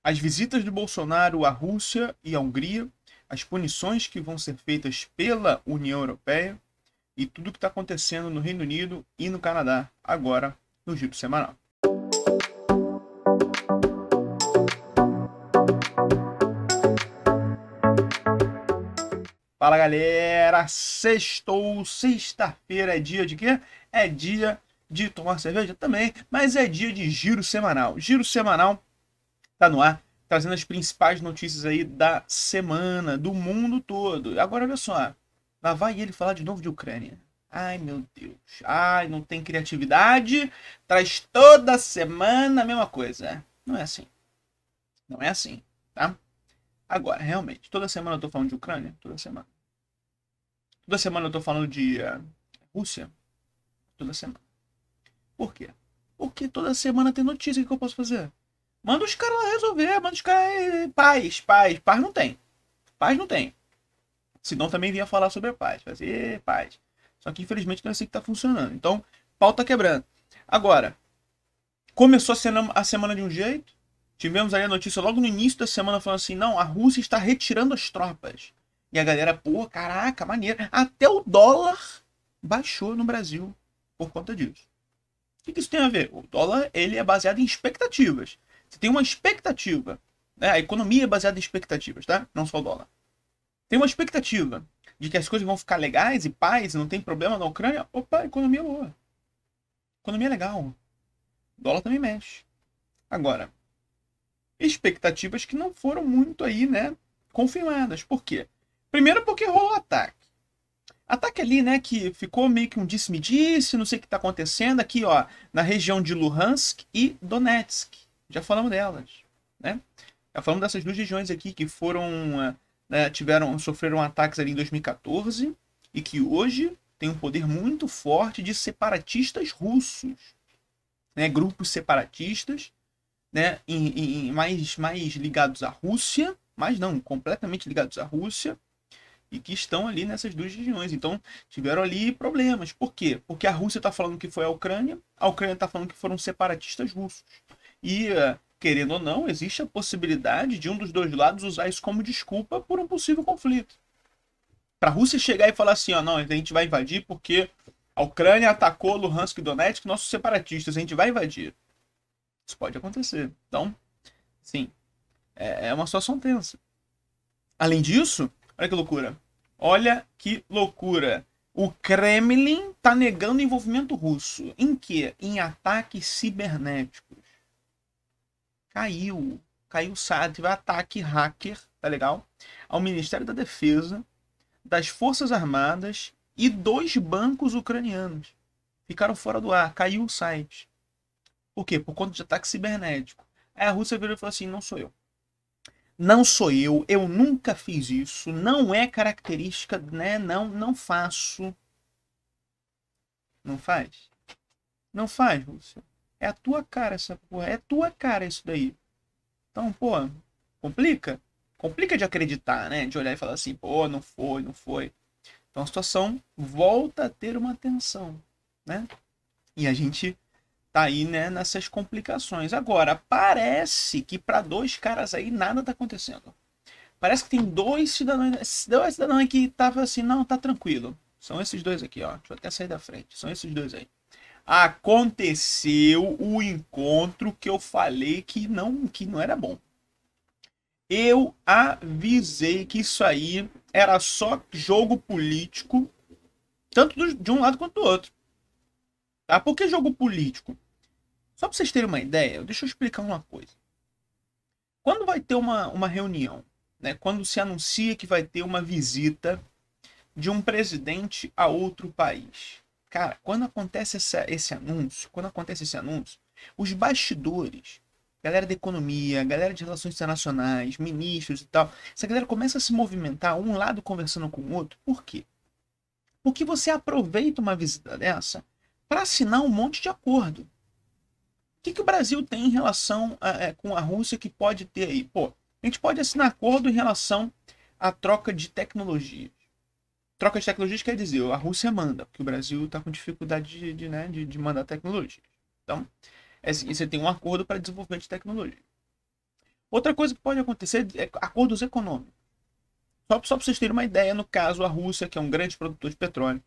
as visitas de Bolsonaro à Rússia e à Hungria, as punições que vão ser feitas pela União Europeia e tudo o que está acontecendo no Reino Unido e no Canadá, agora no Giro Semanal. Fala galera, sextou, sexta-feira é dia de quê? É dia de tomar cerveja também, mas é dia de Giro Semanal. Giro Semanal tá no ar, trazendo as principais notícias aí da semana, do mundo todo. Agora olha só, lá vai ele falar de novo de Ucrânia. Ai meu Deus, ai não tem criatividade, traz toda semana a mesma coisa. Não é assim, não é assim, tá? Agora, realmente, toda semana eu tô falando de Ucrânia, toda semana. Toda semana eu tô falando de Rússia, toda semana. Por quê? Porque toda semana tem notícia, o que eu posso fazer? Manda os caras lá resolver, manda os caras. Paz não tem. Paz não tem. Senão também vinha falar sobre a paz. Fazer paz. Só que infelizmente não é assim que tá funcionando. Então, pau tá quebrando. Agora, começou a semana de um jeito. Tivemos aí a notícia logo no início da semana falando assim: não, a Rússia está retirando as tropas. E a galera, pô, caraca, maneiro. Até o dólar baixou no Brasil por conta disso. O que isso tem a ver? O dólar ele é baseado em expectativas. Você tem uma expectativa. Né? A economia é baseada em expectativas, tá? Não só o dólar. Tem uma expectativa de que as coisas vão ficar legais e paz, e não tem problema na Ucrânia. Opa, economia boa. Economia legal. O dólar também mexe. Agora, expectativas que não foram muito aí, né, confirmadas. Por quê? Primeiro porque rolou ataque. Ataque ali, né, que ficou meio que um disse-me-disse, não sei o que está acontecendo aqui, ó, na região de Luhansk e Donetsk. Já falamos delas, né? Já falamos dessas duas regiões aqui que foram, né, sofreram ataques ali em 2014 e que hoje tem um poder muito forte de separatistas russos, né, grupos separatistas, né, mais ligados à Rússia, mas não completamente ligados à Rússia, e que estão ali nessas duas regiões. Então, tiveram ali problemas. Por quê? Porque a Rússia está falando que foi a Ucrânia está falando que foram separatistas russos. E, querendo ou não, existe a possibilidade de um dos dois lados usar isso como desculpa por um possível conflito. Para a Rússia chegar e falar assim, ó, não, a gente vai invadir porque a Ucrânia atacou Luhansk e Donetsk, nossos separatistas, a gente vai invadir. Isso pode acontecer. Então, sim, é uma situação tensa. Além disso, olha que loucura. Olha que loucura. O Kremlin está negando envolvimento russo. Em quê? Em ataques cibernéticos. Caiu. Caiu o site. Teve ataque hacker, tá legal? Ao Ministério da Defesa, das Forças Armadas e 2 bancos ucranianos. Ficaram fora do ar. Caiu o site. Por quê? Por conta de ataque cibernético. Aí a Rússia virou e falou assim, não sou eu. Não sou eu nunca fiz isso, não é característica, né? Não faço. Não faz? Não faz, Rússia. É a tua cara essa porra, é tua cara isso daí. Então, pô, complica. Complica de acreditar, né? De olhar e falar assim, pô, não foi, não foi. Então a situação volta a ter uma tensão, né? E a gente tá aí, né, nessas complicações. Agora, parece que para 2 caras aí nada tá acontecendo. Parece que tem 2 cidadãos aí que tava assim, não, tá tranquilo. São esses 2 aqui, ó. Deixa eu até sair da frente. São esses 2 aí. Aconteceu o encontro que eu falei que não era bom. Eu avisei que isso aí era só jogo político, tanto de um lado quanto do outro. Tá? Por que jogo político? Só para vocês terem uma ideia, deixa eu explicar uma coisa. Quando vai ter uma reunião, né, quando se anuncia que vai ter uma visita de um presidente a outro país, cara, quando acontece esse anúncio, os bastidores, galera da economia, galera de relações internacionais, ministros e tal, essa galera começa a se movimentar, um lado conversando com o outro. Por quê? Porque você aproveita uma visita dessa para assinar um monte de acordo. O que o Brasil tem em relação com a Rússia que pode ter aí? Pô, a gente pode assinar acordo em relação à troca de tecnologias. Troca de tecnologias quer dizer, a Rússia manda, porque o Brasil está com dificuldade de mandar tecnologia. Então, você tem um acordo para desenvolvimento de tecnologia. Outra coisa que pode acontecer é acordos econômicos. Só para vocês terem uma ideia, no caso, a Rússia, que é um grande produtor de petróleo,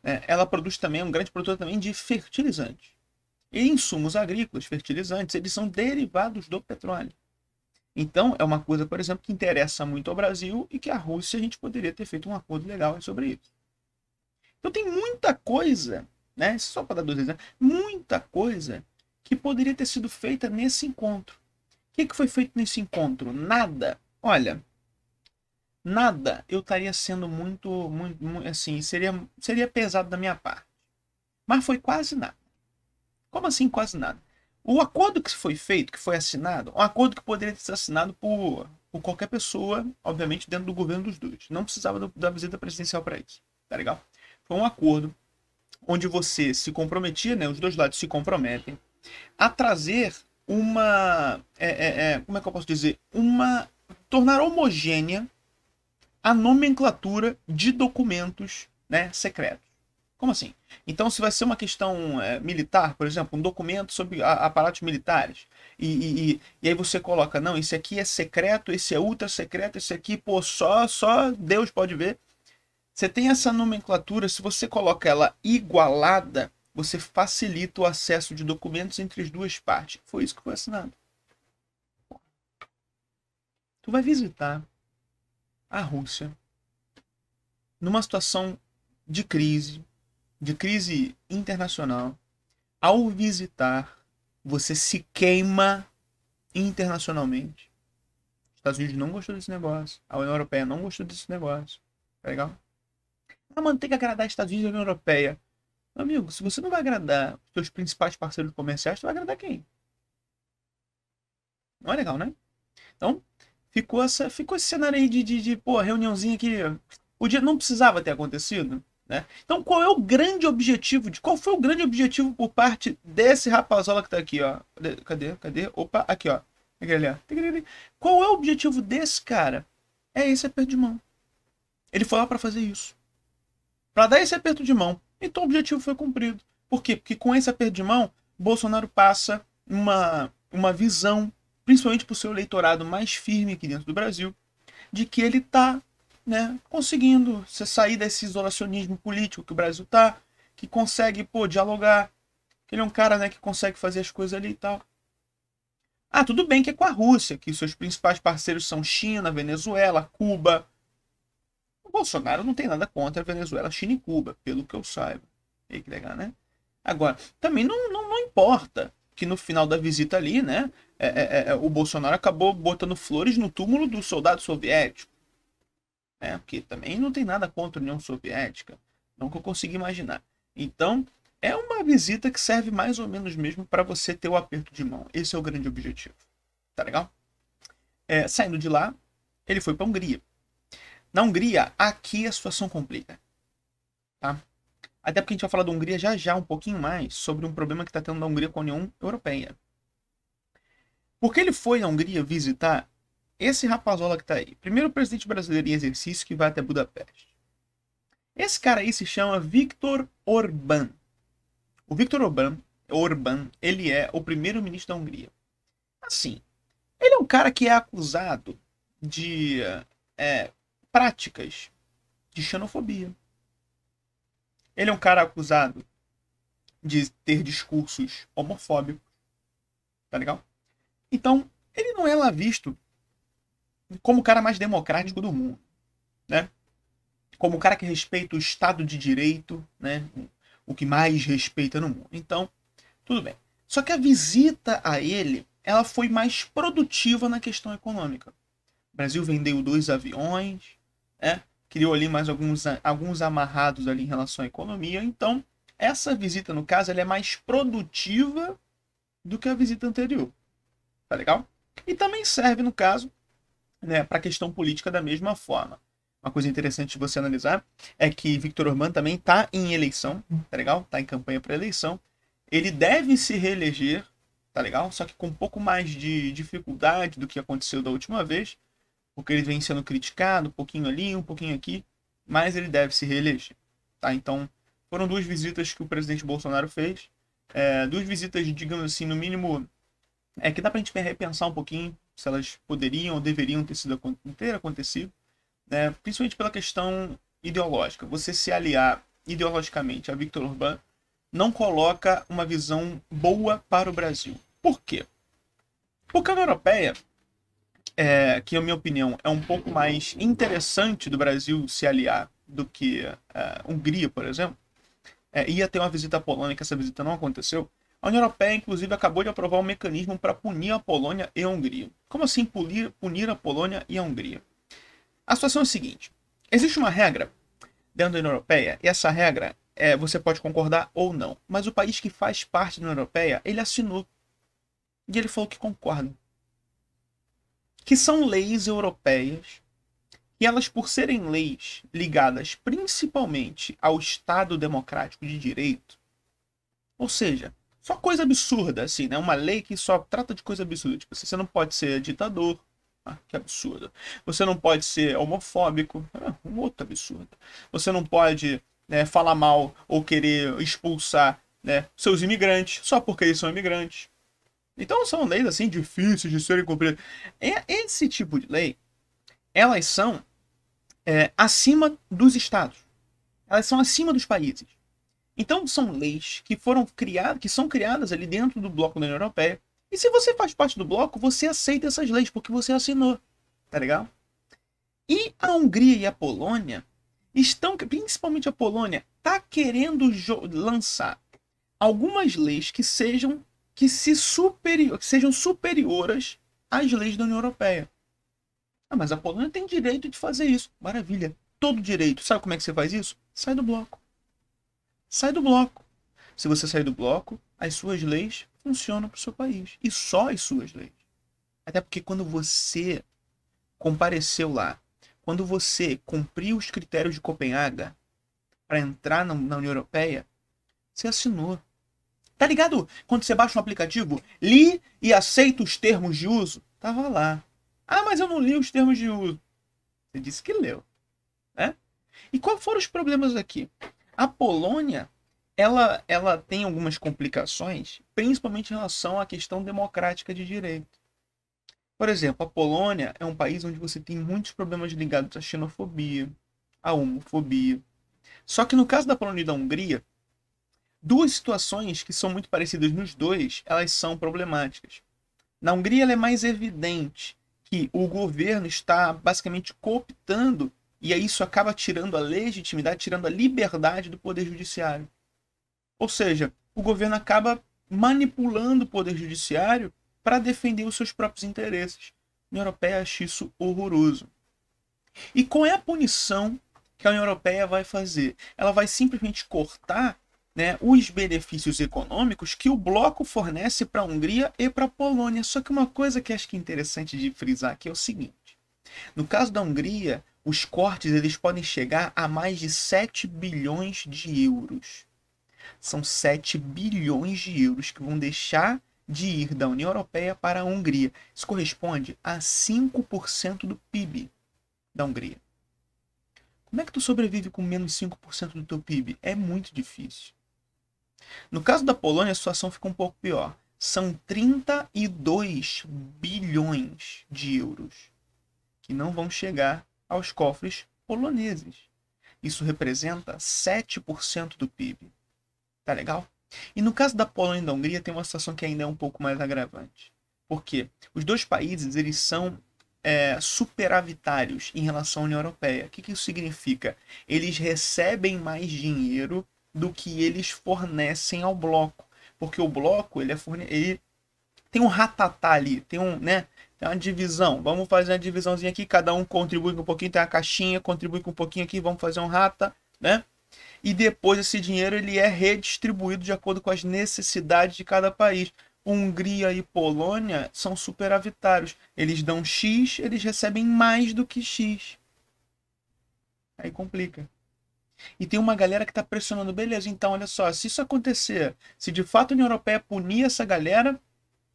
né, ela produz também, é um grande produtor também de fertilizantes. E insumos agrícolas, fertilizantes, eles são derivados do petróleo. Então, é uma coisa, por exemplo, que interessa muito ao Brasil e que a Rússia a gente poderia ter feito um acordo legal sobre isso. Então, tem muita coisa, né? Só para dar 2 exemplos, muita coisa que poderia ter sido feita nesse encontro. O que foi feito nesse encontro? Nada. Olha, nada. Eu estaria sendo muito assim, seria pesado da minha parte. Mas foi quase nada. Como assim quase nada? O acordo que foi feito, que foi assinado, um acordo que poderia ser assinado por qualquer pessoa, obviamente dentro do governo dos dois. Não precisava da visita presidencial para isso. Tá legal? Foi um acordo onde você se comprometia, né, os dois lados se comprometem a trazer como é que eu posso dizer? Tornar homogênea a nomenclatura de documentos, né, secretos. Como assim? Então, se vai ser uma questão militar, por exemplo, um documento sobre aparatos militares, e aí você coloca, não, esse aqui é secreto, esse é ultra secreto, esse aqui, pô, só Deus pode ver. Você tem essa nomenclatura, se você coloca ela igualada, você facilita o acesso de documentos entre as duas partes. Foi isso que foi assinado. Tu vai visitar a Rússia numa situação de crise internacional. Ao visitar, você se queima internacionalmente. Os Estados Unidos não gostou desse negócio. A União Europeia não gostou desse negócio. Tá legal? Ah, mano, tem que agradar os Estados Unidos e a União Europeia. Meu amigo, se você não vai agradar os seus principais parceiros comerciais, tu vai agradar quem? Não é legal, né? Então, ficou esse cenário aí de pô, reuniãozinha que não precisava ter acontecido, né? Então, qual foi o grande objetivo por parte desse rapazola que tá aqui, ó? Cadê? Opa, aqui, ó. Aquele ali, ó. Qual é o objetivo desse cara? É esse aperto de mão. Ele foi lá para fazer isso. Para dar esse aperto de mão. Então o objetivo foi cumprido. Por quê? Porque com esse aperto de mão, Bolsonaro passa uma visão, principalmente para o seu eleitorado mais firme aqui dentro do Brasil, de que ele está, né, conseguindo sair desse isolacionismo político que o Brasil está, que consegue, pô, dialogar, que ele é um cara, né, que consegue fazer as coisas ali e tal. Ah, tudo bem que é com a Rússia, que seus principais parceiros são China, Venezuela, Cuba. O Bolsonaro não tem nada contra a Venezuela, China e Cuba, pelo que eu saiba. E que legal, né? Agora, também não importa que no final da visita ali, né, o Bolsonaro acabou botando flores no túmulo do soldado soviético. Né? Porque também não tem nada contra a União Soviética. Não que eu consiga imaginar. Então, é uma visita que serve mais ou menos mesmo para você ter o aperto de mão. Esse é o grande objetivo. Tá legal? Saindo de lá, ele foi para a Hungria. Na Hungria, aqui a situação complica. Tá? Até porque a gente vai falar da Hungria já um pouquinho mais sobre um problema que está tendo na Hungria com a União Europeia. Porque ele foi na Hungria visitar esse rapazola que está aí. Primeiro presidente brasileiro em exercício que vai até Budapeste. Esse cara aí se chama Viktor Orbán. O Viktor Orbán, ele é o primeiro-ministro da Hungria. Assim, ele é um cara que é acusado de práticas de xenofobia. Ele é um cara acusado de ter discursos homofóbicos. Tá legal? Então, ele não é lá visto como o cara mais democrático do mundo, né? Como o cara que respeita o Estado de Direito, né? O que mais respeita no mundo. Então, tudo bem. Só que a visita a ele, ela foi mais produtiva na questão econômica. O Brasil vendeu 2 aviões, né? Criou ali mais alguns amarrados ali em relação à economia. Então, essa visita, no caso, ela é mais produtiva do que a visita anterior. Tá legal? E também serve, no caso, né, para a questão política da mesma forma. Uma coisa interessante de você analisar é que Viktor Orbán também está em eleição, tá legal? Está em campanha para eleição. Ele deve se reeleger, tá legal? Só que com um pouco mais de dificuldade do que aconteceu da última vez, porque ele vem sendo criticado, um pouquinho ali, um pouquinho aqui, mas ele deve se reeleger, tá? Então, foram 2 visitas que o presidente Bolsonaro fez, 2 visitas, digamos assim, no mínimo, que dá pra gente repensar um pouquinho se elas poderiam ou deveriam ter acontecido, né? Principalmente pela questão ideológica. Você se aliar ideologicamente a Viktor Orbán não coloca uma visão boa para o Brasil. Por quê? Porque a União Europeia, que na minha opinião é um pouco mais interessante do Brasil se aliar do que a Hungria, por exemplo, ia ter uma visita à Polônia, que essa visita não aconteceu. A União Europeia, inclusive, acabou de aprovar um mecanismo para punir a Polônia e a Hungria. Como assim punir a Polônia e a Hungria? A situação é a seguinte: existe uma regra dentro da União Europeia, e essa regra você pode concordar ou não, mas o país que faz parte da União Europeia, ele assinou. E ele falou que concorda. Que são leis europeias, e elas, por serem leis ligadas principalmente ao Estado Democrático de Direito, ou seja, só coisa absurda, assim, né? Uma lei que só trata de coisa absurda. Tipo assim, você não pode ser ditador. Ah, que absurdo. Você não pode ser homofóbico. Ah, um outro absurdo. Você não pode, né, falar mal ou querer expulsar, né, seus imigrantes só porque eles são imigrantes. Então são leis assim difíceis de serem cumpridas. Esse tipo de lei, elas são acima dos estados. Elas são acima dos países. Então são leis que foram criadas, que são criadas ali dentro do bloco da União Europeia. E se você faz parte do bloco, você aceita essas leis, porque você assinou. Tá legal? E a Hungria e a Polônia estão, principalmente a Polônia, tá querendo lançar algumas leis que sejam superiores às leis da União Europeia. Ah, mas a Polônia tem direito de fazer isso. Maravilha. Todo direito. Sabe como é que você faz isso? Sai do bloco. Sai do bloco. Se você sair do bloco, as suas leis funcionam para o seu país. E só as suas leis. Até porque quando você compareceu lá, quando você cumpriu os critérios de Copenhaga para entrar na União Europeia, você assinou. Tá ligado? Quando você baixa um aplicativo, li e aceita os termos de uso, tava lá. Ah, mas eu não li os termos de uso. Você disse que leu, né? E quais foram os problemas aqui? A Polônia, ela tem algumas complicações, principalmente em relação à questão democrática de direito. Por exemplo, a Polônia é um país onde você tem muitos problemas ligados à xenofobia, à homofobia. Só que no caso da Polônia e da Hungria, duas situações que são muito parecidas nos dois, elas são problemáticas. Na Hungria, ela é mais evidente que o governo está basicamente cooptando, e aí isso acaba tirando a legitimidade, tirando a liberdade do poder judiciário. Ou seja, o governo acaba manipulando o poder judiciário para defender os seus próprios interesses. A União Europeia acha isso horroroso. E qual é a punição que a União Europeia vai fazer? Ela vai simplesmente cortar, né, os benefícios econômicos que o bloco fornece para a Hungria e para a Polônia. Só que uma coisa que acho que é interessante de frisar aqui é o seguinte: no caso da Hungria, os cortes eles podem chegar a mais de 7 bilhões de euros. São 7 bilhões de euros que vão deixar de ir da União Europeia para a Hungria. Isso corresponde a 5% do PIB da Hungria. Como é que tu sobrevive com menos 5% do teu PIB? É muito difícil. No caso da Polônia, a situação fica um pouco pior. São 32 bilhões de euros que não vão chegar aos cofres poloneses. Isso representa 7% do PIB. Tá legal? E no caso da Polônia e da Hungria tem uma situação que ainda é um pouco mais agravante. Por quê? Os dois países eles são superavitários em relação à União Europeia. O que isso significa? Eles recebem mais dinheiro do que eles fornecem ao bloco. Porque o bloco ele tem um ratatá ali, tem uma divisão. Vamos fazer uma divisãozinha aqui, cada um contribui com um pouquinho, tem a caixinha, contribui com um pouquinho aqui, vamos fazer um rata, né? E depois esse dinheiro ele é redistribuído de acordo com as necessidades de cada país. Hungria e Polônia são superavitários. Eles dão X, eles recebem mais do que X. Aí complica. E tem uma galera que está pressionando, beleza, então olha só, se isso acontecer, se de fato a União Europeia punir essa galera,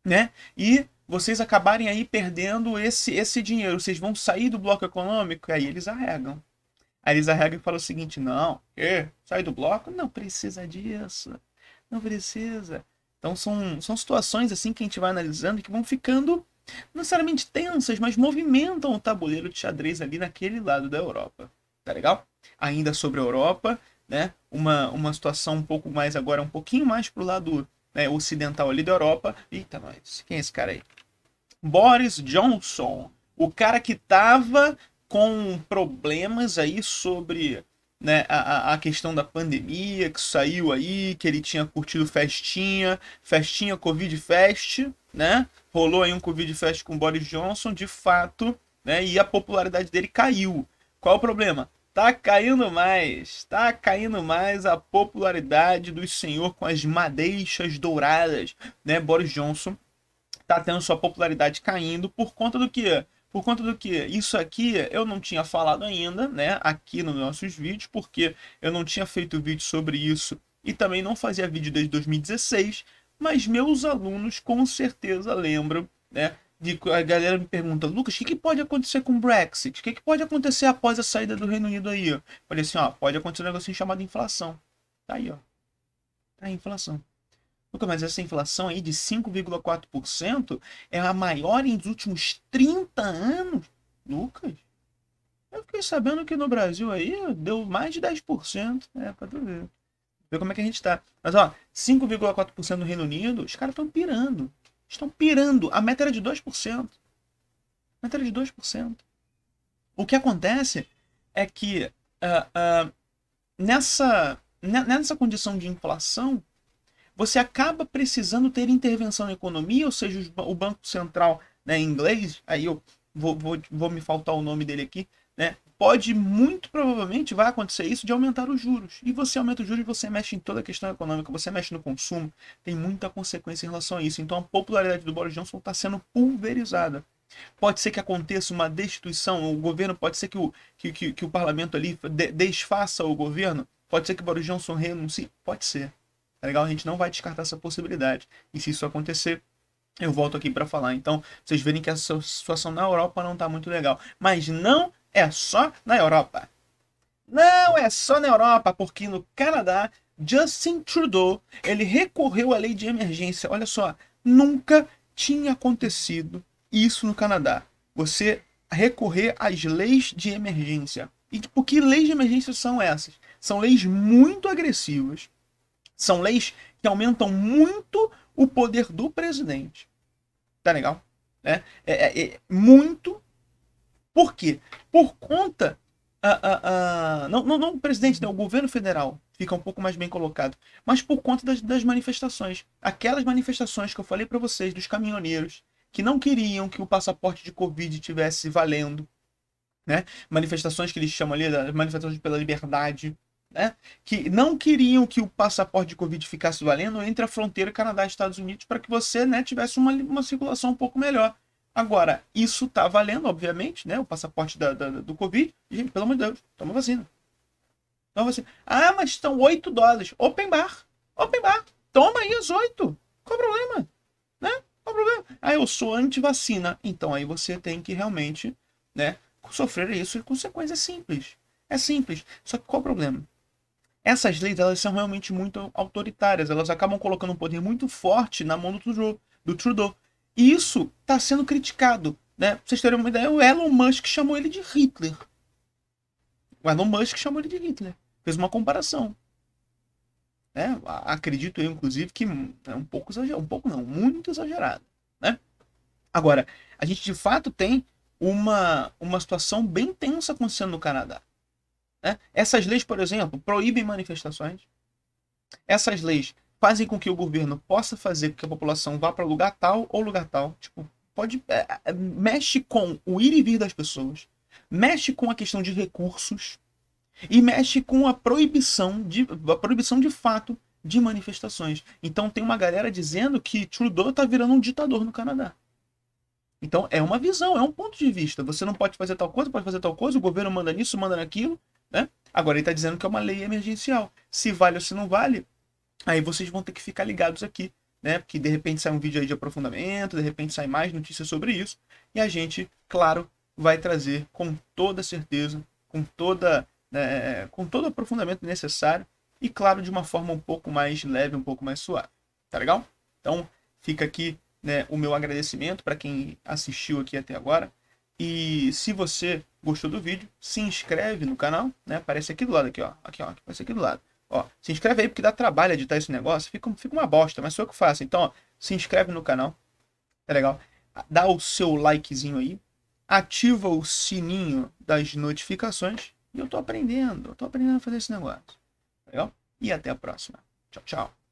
né, e vocês acabarem aí perdendo esse dinheiro, vocês vão sair do bloco econômico? Aí eles arregam. Aí eles arregam e falam o seguinte: não, sair do bloco? Não precisa disso, não precisa. Então são situações assim que a gente vai analisando e que vão ficando não necessariamente tensas, mas movimentam o tabuleiro de xadrez ali naquele lado da Europa. Tá legal? Ainda sobre a Europa, né? Uma situação um pouco mais agora, um pouquinho mais pro lado, né, ocidental ali da Europa. Eita, nós. Quem é esse cara aí? Boris Johnson. O cara que tava com problemas aí sobre, né, a questão da pandemia, que saiu aí, que ele tinha curtido festinha Covid Fest, né? Rolou aí um Covid Fest com Boris Johnson, de fato, né? E a popularidade dele caiu. Qual o problema? Tá caindo mais a popularidade do senhor com as madeixas douradas, né? Boris Johnson tá tendo sua popularidade caindo por conta do que? Por conta do que? Isso aqui eu não tinha falado ainda, né? Aqui nos nossos vídeos, porque eu não tinha feito vídeo sobre isso e também não fazia vídeo desde 2016, mas meus alunos com certeza lembram, né? A galera me pergunta, Lucas, o que pode acontecer com o Brexit? O que pode acontecer após a saída do Reino Unido aí? Eu falei assim, ó, pode acontecer um negocinho chamado inflação. Tá aí, ó. Tá aí, inflação. Lucas, mas essa inflação aí de 5,4% é a maior dos últimos 30 anos? Lucas, eu fiquei sabendo que no Brasil aí deu mais de 10%. É, pra tu ver. Ver como é que a gente tá. Mas ó, 5,4% no Reino Unido, os caras estão pirando. Estão pirando. A meta era de 2%. A meta era de 2%. O que acontece é que nessa condição de inflação, você acaba precisando ter intervenção na economia, ou seja, o Banco Central, né, em inglês, aí eu vou me faltar o nome dele aqui, né, pode, muito provavelmente, vai acontecer isso de aumentar os juros. E você aumenta os juros, você mexe em toda a questão econômica, você mexe no consumo, tem muita consequência em relação a isso. Então a popularidade do Boris Johnson está sendo pulverizada. Pode ser que aconteça uma destituição, o governo, pode ser que o parlamento ali desfaça o governo, pode ser que o Boris Johnson renuncie, pode ser. Tá legal? A gente não vai descartar essa possibilidade. E se isso acontecer, eu volto aqui para falar. Então, vocês verem que essa situação na Europa não tá muito legal. Mas não é só na Europa. Não é só na Europa, porque no Canadá, Justin Trudeau, ele recorreu à lei de emergência. Olha só, nunca tinha acontecido isso no Canadá. Você recorrer às leis de emergência. E tipo, que leis de emergência são essas? São leis muito agressivas. São leis que aumentam muito o poder do presidente. Tá legal? Muito. Por quê? Por conta. Não o presidente, não, o governo federal fica um pouco mais bem colocado. Mas por conta das manifestações. Aquelas manifestações que eu falei para vocês, dos caminhoneiros, que não queriam que o passaporte de Covid estivesse valendo. Né? Manifestações que eles chamam ali, manifestações pela liberdade. Né? Que não queriam que o passaporte de Covid ficasse valendo entre a fronteira Canadá e Estados Unidos para que você, né, tivesse uma circulação um pouco melhor. Agora, isso tá valendo, obviamente, né, o passaporte do Covid. Gente, pelo amor de Deus, toma vacina. Toma vacina. Ah, mas estão 8 doses. Open bar. Open bar. Toma aí as 8. Qual o problema? Né? Qual o problema? Ah, eu sou anti-vacina. Então aí você tem que realmente, né, sofrer isso. E consequência simples. É simples. Só que qual o problema? Essas leis, elas são realmente muito autoritárias. Elas acabam colocando um poder muito forte na mão do Trudeau. E isso está sendo criticado. Né? Pra vocês terem uma ideia, o Elon Musk chamou ele de Hitler. O Elon Musk chamou ele de Hitler. Fez uma comparação. Né? Acredito eu, inclusive, que é um pouco exagerado. Um pouco não, muito exagerado. Né? Agora, a gente de fato tem uma situação bem tensa acontecendo no Canadá. Né? Essas leis, por exemplo, proíbem manifestações. Essas leis fazem com que o governo possa fazer com que a população vá para lugar tal ou lugar tal. Tipo, mexe com o ir e vir das pessoas, mexe com a questão de recursos e mexe com a proibição de fato de manifestações. Então tem uma galera dizendo que Trudeau está virando um ditador no Canadá. Então é uma visão, é um ponto de vista. Você não pode fazer tal coisa, pode fazer tal coisa, o governo manda nisso, manda naquilo. Né? Agora ele está dizendo que é uma lei emergencial. Se vale ou se não vale, aí vocês vão ter que ficar ligados aqui. Né? Porque de repente sai um vídeo aí de aprofundamento, de repente sai mais notícias sobre isso. E a gente, claro, vai trazer com toda certeza, com todo o aprofundamento necessário. E claro, de uma forma um pouco mais leve, um pouco mais suave. Tá legal? Então fica aqui né, o meu agradecimento para quem assistiu aqui até agora. E se você gostou do vídeo, se inscreve no canal, né? Aparece aqui do lado, aqui, ó. Aqui, ó. Aparece aqui do lado. Ó, se inscreve aí porque dá trabalho editar esse negócio. Fica uma bosta, mas sou eu que faço. Então, ó, se inscreve no canal. Tá legal? Dá o seu likezinho aí. Ativa o sininho das notificações. E eu tô aprendendo a fazer esse negócio. Tá legal? E até a próxima. Tchau, tchau.